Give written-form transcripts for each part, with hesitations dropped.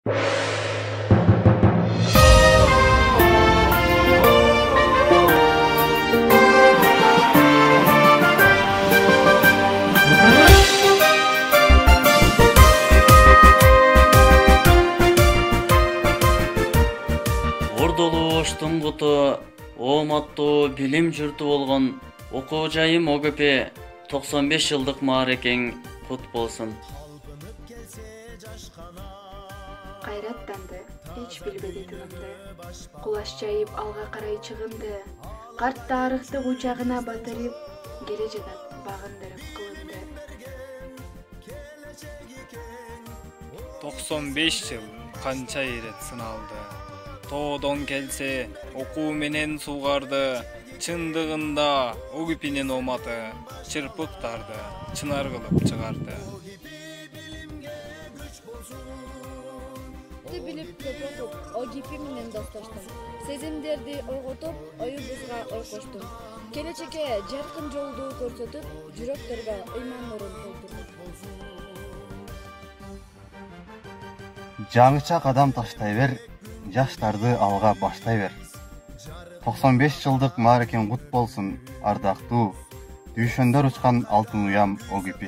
Ордолуу Оштун куту ооматтуу билим журту болгон окуу жайым ОГП 95 жылдык маарекең кут болсун. Кайраттанды, эч билбеди тынымды. Кулаш жайып алга карай чыгымды. Карт тарыхты кучагына батырып, келе жатат багындырып кылымды. 95 жыл канча ирет сыналды. Тоодон келсе окуу менен суугарды, чындыгында ОГП'нин оматы чырпыктарды чынар кылып чыгарды. Билип көпөтүп, ОГП менен достоштум. Сезимдерди ойготуп, оюбузга ой коштум. Келечекке жаркын жолду көрсөтүп, жүрөктөргө ыйман нурун толтурдум. Жаңыча кадам таштай бер, жаштарды алга баштай бер. 95 жылдык маарекең кут болсун, ардактуу, дүйшөндөр учкан алтын уям ОГП.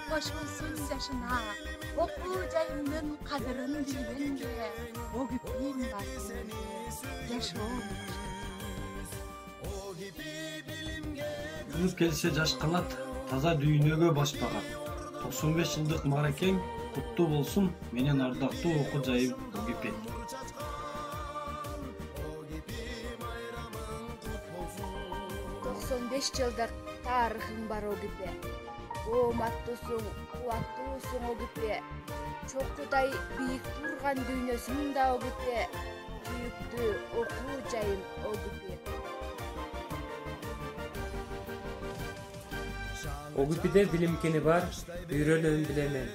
Koşulsun yaşına, okuu cayımın kadırın bilgenge, o güpeyim baksın, yaş Күнүп келсе жаш канат, таза дүйнөгө баш багат. 95 жылдык маарекең куттуу болсун, менен ардактуу окуу жайым ОГП. 95 жылдык тарыхың бар ОГП. Ооматтуусуң, кубаттуусуң ОГП. Чокудай бийик турган дүйнөсүң да ОГП. Сүйүктүү окуу жайым ОГП. ОГП'де билим кени бар, үйрөнөм билемен.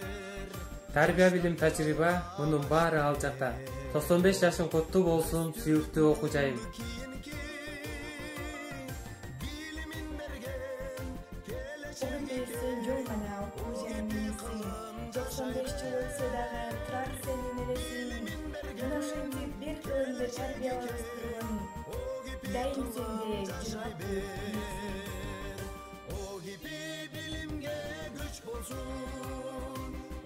Тарбия билим тажрыйба, мунун баары ал жакта. 95 жашың куттуу болсун, сүйүктүү окуу жайым. Sen jol gana okuu jayımsın. 95 yıl ölse dağı turar senin elesin. Жунашың деп бир көңдө тарбия алыштырган. Дайым сенде жыргап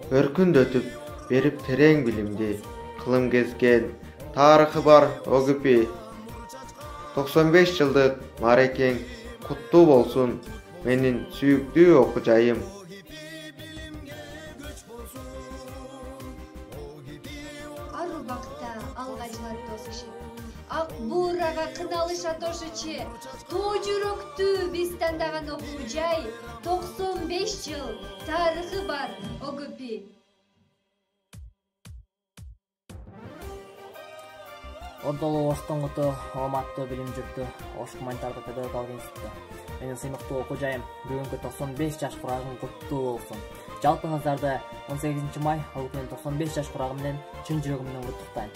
Өркүндөтүп берип терең билимди, кылым кезген тарыхы бар ОГП. 95 жылдык маарекең куттуу болсун, менин сүйүктүү окуу жайым. Ар убакта алгачылар тосушуп, ак буурага кыналыша тошучу, тоо жүрөктүү биз тандаган окуу жай 95 жыл тарыхы бар ОГП. Ордолуу Оштун куту ооматтуу билим журту Ош гуманитардык педагогикалык институту. Менин сыймыктуу окуу жайым бүгүнкү 95 жаш курагың куттуу болсун. Жалпыңыздарды 18 май ОГП'нин 95 жаш курагы менен чын жүрөгүм менен куттуктайм.